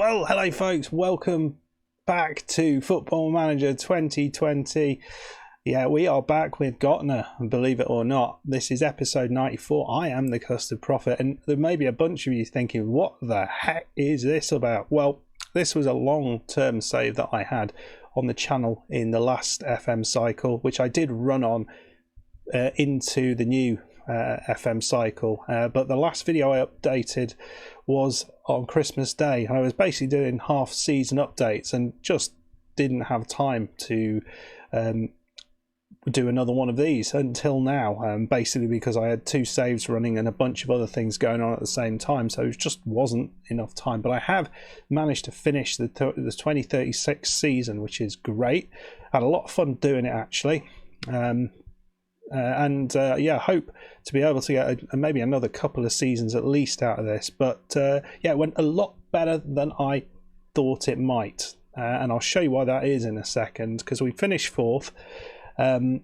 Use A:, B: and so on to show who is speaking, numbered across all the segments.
A: Well, hello folks, welcome back to Football Manager 2020. Yeah, we are back with Gottne, and believe it or not, this is episode 94. I am the Custard Prophet, and there may be a bunch of you thinking, what the heck is this about? Well, this was a long-term save that I had on the channel in the last FM cycle, which I did run on into the new FM cycle, but the last video I updated was on Christmas Day, and I was basically doing half season updates and just didn't have time to do another one of these until now, basically because I had two saves running and a bunch of other things going on at the same time, so it just wasn't enough time. But I have managed to finish the 2036 season, which is great. I had a lot of fun doing it, actually. Yeah, hope to be able to get maybe another couple of seasons at least out of this. But yeah, it went a lot better than I thought it might, and I'll show you why that is in a second, because we finished fourth. And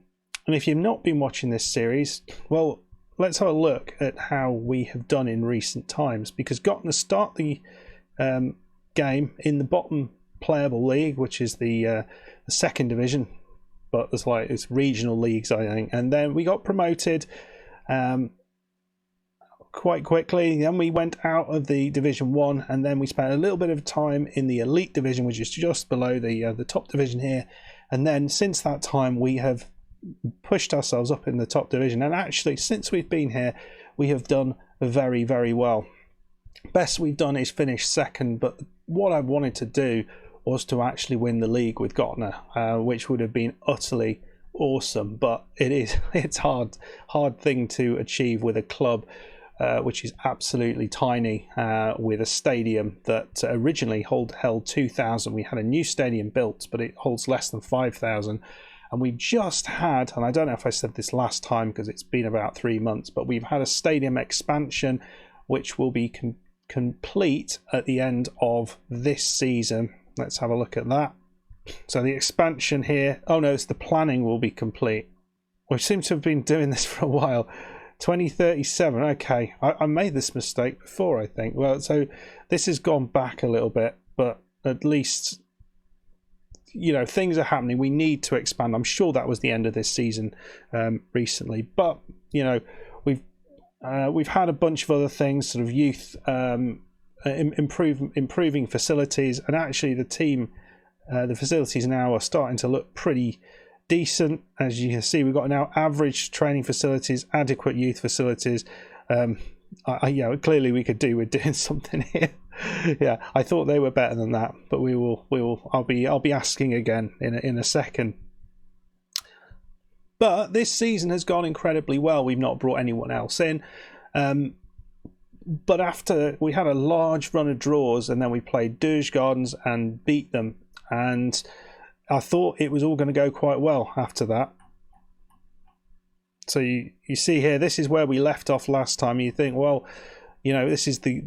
A: if you've not been watching this series, well, let's have a look at how we have done in recent times, because Gottne start the game in the bottom playable league, which is the second division, but it's regional leagues, I think, and then we got promoted quite quickly. Then we went out of the Division 1, and then we spent a little bit of time in the Elite Division, which is just below the top division here. And then since that time, we have pushed ourselves up in the top division. And actually, since we've been here, we have done very, very well. Best we've done is finish second, but what I wanted to do was to actually win the league with Gottne, which would have been utterly awesome. But it's hard thing to achieve with a club which is absolutely tiny, with a stadium that originally held 2,000. We had a new stadium built, but it holds less than 5,000. And we just had, and I don't know if I said this last time because it's been about 3 months, but we've had a stadium expansion which will be complete at the end of this season. Let's have a look at that. So the expansion here, oh no, it's the planning will be complete. We seem to have been doing this for a while. 2037, okay. I made this mistake before, I think. Well, so this has gone back a little bit, but at least, you know, things are happening. We need to expand. I'm sure that was the end of this season recently, but you know, we've had a bunch of other things, sort of youth, improving facilities, and actually the team, the facilities now are starting to look pretty decent. As you can see, we've got now average training facilities, adequate youth facilities. Yeah, clearly we could do with doing something here. Yeah, I thought they were better than that, but we will. I'll be asking again in a second. But this season has gone incredibly well. We've not brought anyone else in. But after we had a large run of draws, and then we played Djurgårdens and beat them, and I thought it was all going to go quite well after that. So you see here, this is where we left off last time. You think, well, you know, this is the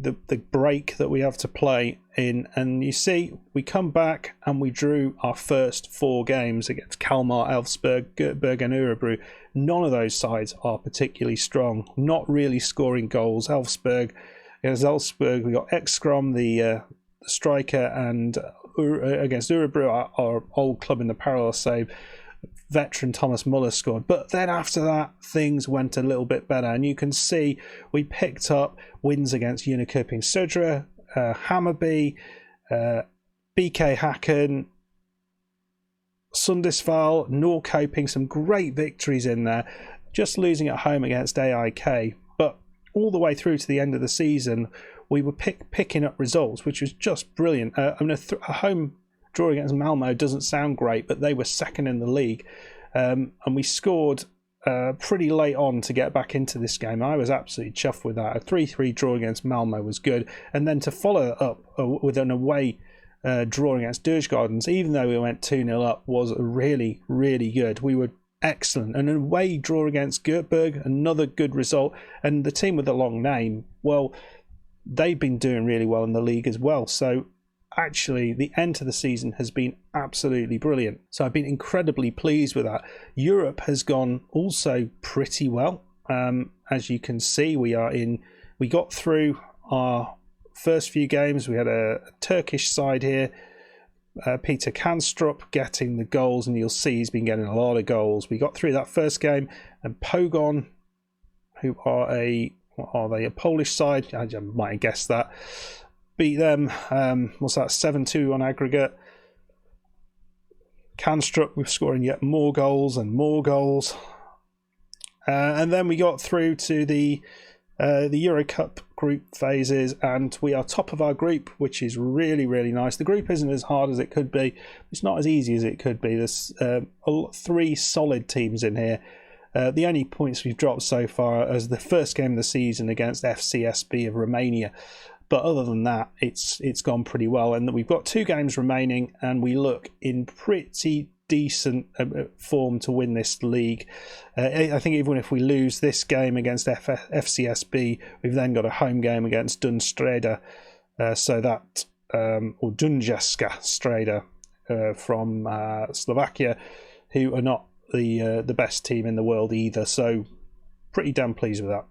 A: break that we have to play in. And you see, we come back and we drew our first 4 games against Kalmar, Elfsborg, Göteborg and Örebro. None of those sides are particularly strong, not really scoring goals. Elfsborg, against Elfsborg, we got Ekstrom, the striker, and against Örebro, our old club in the parallel save, veteran Thomas Muller scored. But then after that, things went a little bit better, and you can see we picked up wins against Jönköping Södra, Hammarby, BK Häcken, Sundsvall, Norrköping, some great victories in there, just losing at home against AIK. But all the way through to the end of the season, we were picking up results, which was just brilliant. I mean, a home draw against Malmo doesn't sound great, but they were second in the league. And we scored pretty late on to get back into this game. I was absolutely chuffed with that. A 3-3 draw against Malmo was good. And then to follow up with an away draw against Djurgårdens, even though we went 2-0 up, was really, really good. We were excellent. And an away draw against Göteborg, another good result. And the team with the long name, well, they've been doing really well in the league as well. So actually, the end to the season has been absolutely brilliant. So I've been incredibly pleased with that. Europe has gone also pretty well. As you can see, we got through our first few games. We had a Turkish side here. Peter Kanstrup getting the goals, and you'll see he's been getting a lot of goals. We got through that first game, and Pogon, who are a Polish side, I might have guessed that, beat them. What's that, 7-2 on aggregate. Kanstrup was scoring yet more goals and more goals. And then we got through to the Euro Cup group phases, and we are top of our group, which is really, really nice. The group isn't as hard as it could be. It's not as easy as it could be. There's 3 solid teams in here. The only points we've dropped so far is the first game of the season against FCSB of Romania. But other than that, it's gone pretty well. And we've got 2 games remaining, and we look in pretty decent form to win this league. I think even if we lose this game against FCSB, we've then got a home game against Dunstreda, or Dunjaska Streda from Slovakia, who are not the best team in the world either. So pretty damn pleased with that.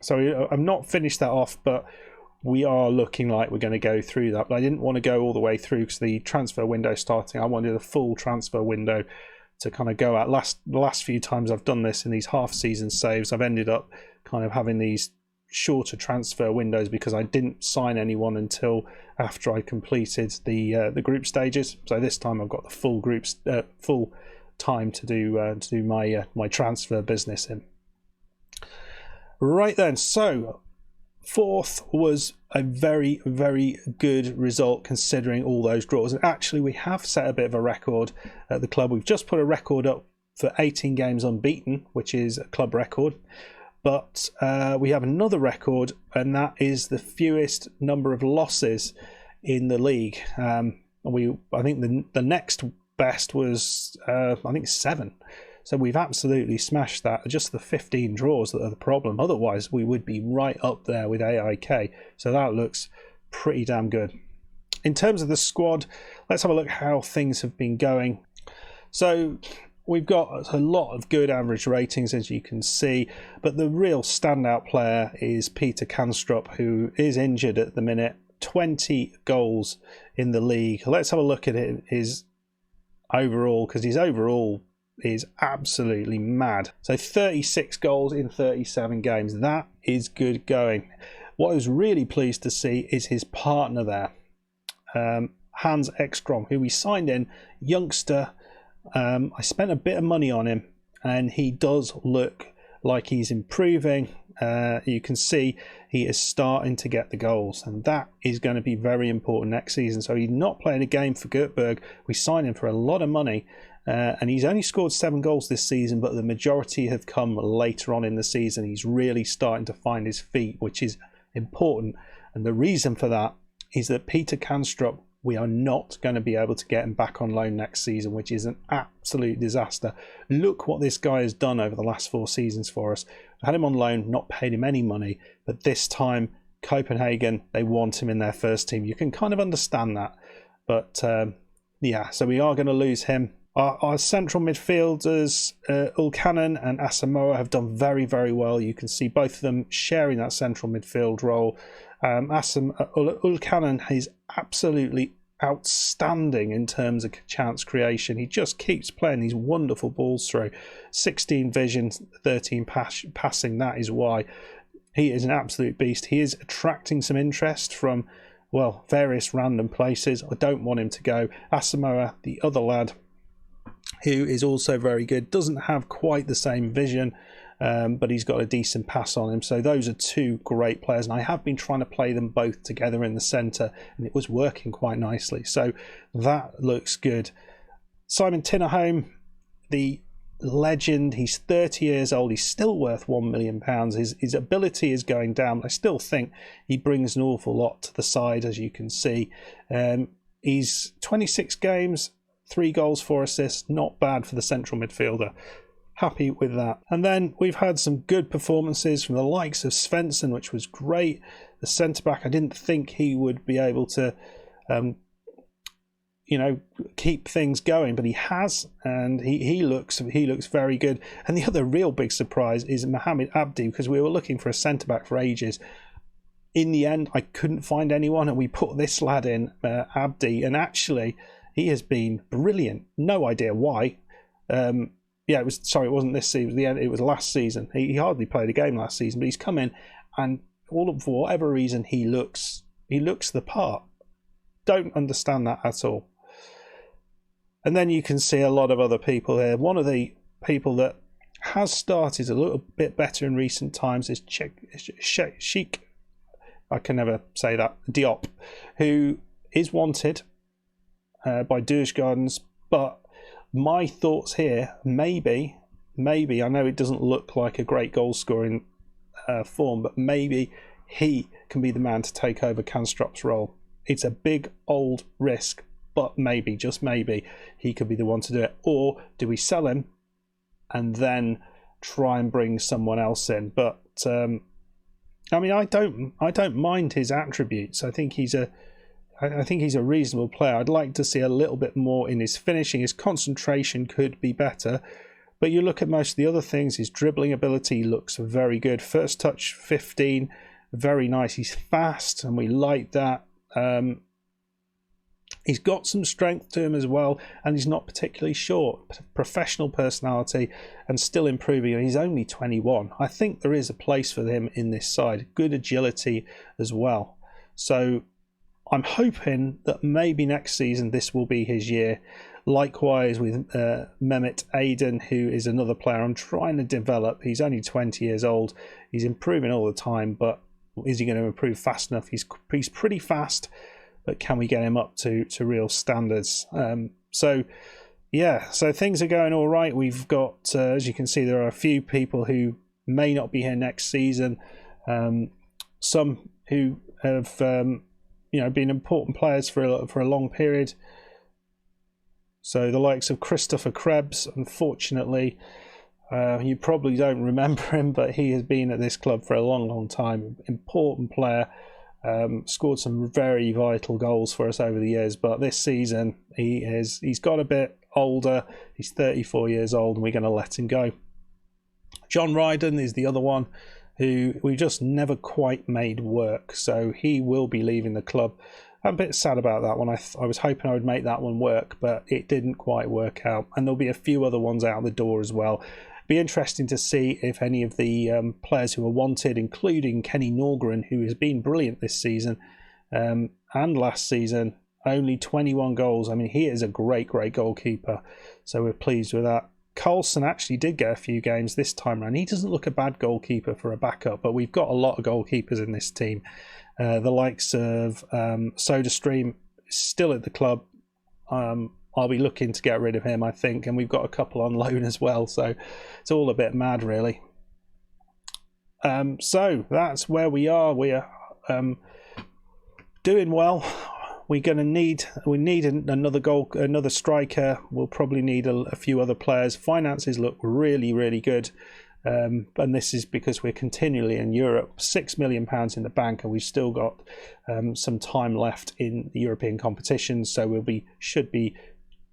A: So I'm not finished that off, but we are looking like we're going to go through that. But I didn't want to go all the way through because the transfer window starting. I wanted a full transfer window to kind of go at. The last few times I've done this in these half-season saves, I've ended up kind of having these shorter transfer windows because I didn't sign anyone until after I completed the group stages. So this time I've got the full time to do my transfer business in. Right then, so 4th was a very, very good result considering all those draws. And actually, we have set a bit of a record at the club. We've just put a record up for 18 games unbeaten, which is a club record. But we have another record, and that is the fewest number of losses in the league. I think the next best was, 7. So we've absolutely smashed that. Just the 15 draws that are the problem. Otherwise, we would be right up there with AIK. So that looks pretty damn good. In terms of the squad, let's have a look how things have been going. So we've got a lot of good average ratings, as you can see. But the real standout player is Peter Kanstrup, who is injured at the minute. 20 goals in the league. Let's have a look at his overall, because his overall is absolutely mad. So 36 goals in 37 games. That is good going. What I was really pleased to see is his partner there, Hans Ekstrom, who we signed in, youngster. I spent a bit of money on him, and he does look like he's improving. You can see he is starting to get the goals, and that is going to be very important next season. So he's not playing a game for Göteborg. We signed him for a lot of money, and he's only scored 7 goals this season, but the majority have come later on in the season. He's really starting to find his feet, which is important. And the reason for that is that Peter Kanstrup, we are not going to be able to get him back on loan next season, which is an absolute disaster. Look what this guy has done over the last 4 seasons for us. I had him on loan, not paid him any money, but this time Copenhagen, they want him in their first team. You can kind of understand that. But yeah, so we are going to lose him. Our central midfielders, Ulkanen and Asamoah, have done very, very well. You can see both of them sharing that central midfield role. Ulkanen is absolutely outstanding in terms of chance creation. He just keeps playing these wonderful balls through. 16 vision, 13 passing. That is why he is an absolute beast. He is attracting some interest from, well, various random places. I don't want him to go. Asamoah, the other lad, who is also very good, doesn't have quite the same vision, but he's got a decent pass on him. So those are 2 great players, and I have been trying to play them both together in the centre, and it was working quite nicely. So that looks good. Simon Tinnerholm, the legend, he's 30 years old. He's still worth £1 million. His ability is going down. I still think he brings an awful lot to the side, as you can see. He's 26 games, 3 goals, 4 assists. Not bad for the central midfielder. Happy with that. And then we've had some good performances from the likes of Svensson, which was great. The centre-back, I didn't think he would be able to keep things going, but he has, and he looks very good. And the other real big surprise is Mohamed Abdi, because we were looking for a centre-back for ages. in the end, I couldn't find anyone, and we put this lad in, Abdi, and actually he has been brilliant. No idea why. It wasn't this season. It was last season. He hardly played a game last season, but he's come in, and for whatever reason, he looks the part. Don't understand that at all. And then you can see a lot of other people here. One of the people that has started a little bit better in recent times is Sheikh. I can never say that. Diop, who is wanted by Douche Gardens, but my thoughts here, maybe, I know it doesn't look like a great goal scoring form, but maybe he can be the man to take over Canstrop's role. It's a big old risk, but maybe, just maybe, he could be the one to do it. Or do we sell him and then try and bring someone else in? But I don't mind his attributes. I think he's a reasonable player. I'd like to see a little bit more in his finishing. His concentration could be better. But you look at most of the other things, his dribbling ability looks very good. First touch, 15, very nice. He's fast, and we like that. He's got some strength to him as well, and he's not particularly short. Professional personality and still improving. And he's only 21. I think there is a place for him in this side. Good agility as well. So I'm hoping that maybe next season this will be his year. Likewise with Mehmet Aydin, who is another player I'm trying to develop. He's only 20 years old. He's improving all the time, but is he going to improve fast enough? He's pretty fast, but can we get him up to real standards? So things are going all right. We've got, as you can see, there are a few people who may not be here next season. Some who have been important players for a long period. So the likes of Christopher Krebs, unfortunately, you probably don't remember him, but he has been at this club for a long, long time. Important player, scored some very vital goals for us over the years. But this season, he's got a bit older. He's 34 years old, and we're going to let him go. John Ryden is the other one who we just never quite made work. So he will be leaving the club. I'm a bit sad about that one. I was hoping I would make that one work, but it didn't quite work out. And there'll be a few other ones out the door as well. Be interesting to see if any of the players who are wanted, including Kenny Norgren, who has been brilliant this season and last season, only 21 goals. I mean, he is a great, great goalkeeper. So we're pleased with that. Carlson actually did get a few games this time around. He doesn't look a bad goalkeeper for a backup, but we've got a lot of goalkeepers in this team. The likes of SodaStream still at the club. I'll be looking to get rid of him, I think, and we've got a couple on loan as well. So it's all a bit mad, really. So that's where we are. We are doing well. We need another striker. We'll probably need a few other players. Finances look really, really good. And this is because we're continually in Europe, £6 million in the bank, and we've still got some time left in the European competitions. So should be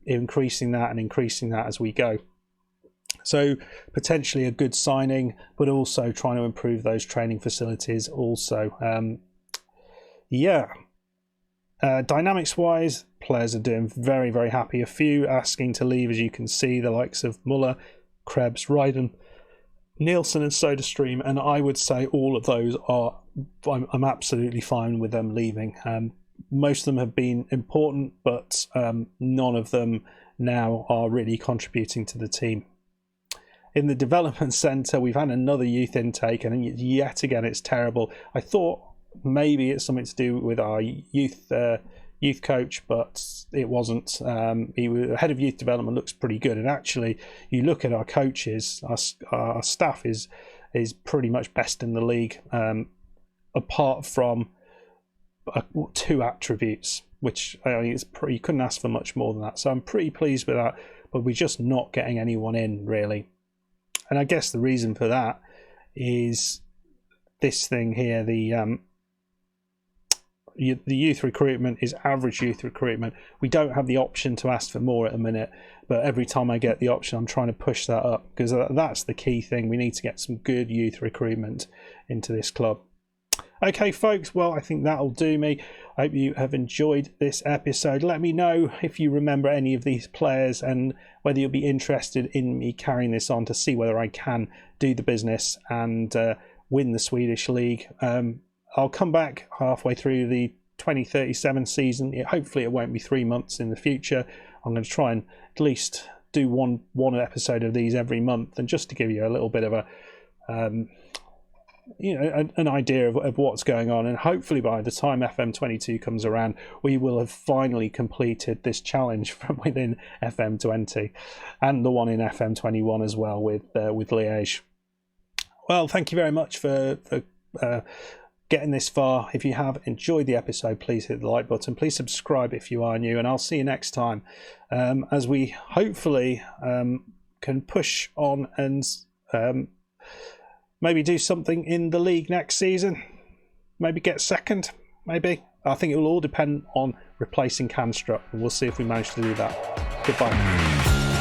A: increasing that as we go. So potentially a good signing, but also trying to improve those training facilities also. Dynamics wise, players are doing very, very happy. A few asking to leave, as you can see, the likes of Muller, Krebs, Ryden, Nielsen and SodaStream, and I would say all of those I'm absolutely fine with them leaving. Most of them have been important, but none of them now are really contributing to the team. In the development centre, we've had another youth intake, and yet again it's terrible. I thought maybe it's something to do with our youth coach, but it wasn't. The head of youth development looks pretty good, and actually you look at our coaches, our staff is pretty much best in the league, apart from two attributes, which you couldn't ask for much more than that. So I'm pretty pleased with that, but we're just not getting anyone in really. And I guess the reason for that is this thing here, the youth recruitment is average youth recruitment. We don't have the option to ask for more at the minute, but every time I get the option, I'm trying to push that up, because that's the key thing. We need to get some good youth recruitment into this club. Okay, folks, well, I think that'll do me. I hope you have enjoyed this episode. Let me know if you remember any of these players and whether you'll be interested in me carrying this on to see whether I can do the business and win the Swedish League. I'll come back halfway through the 2037 season. Hopefully it won't be 3 months in the future. I'm going to try and at least do one episode of these every month, and just to give you a little bit of a an idea of what's going on. And hopefully by the time FM22 comes around, we will have finally completed this challenge from within FM20 and the one in FM21 as well with Liège. Well, thank you very much for getting this far. If you have enjoyed the episode, please hit the like button. Please subscribe if you are new, and I'll see you next time as we hopefully can push on and maybe do something in the league next season. Maybe get second. Maybe. I think it will all depend on replacing Canstrup, and we'll see if we manage to do that. Goodbye.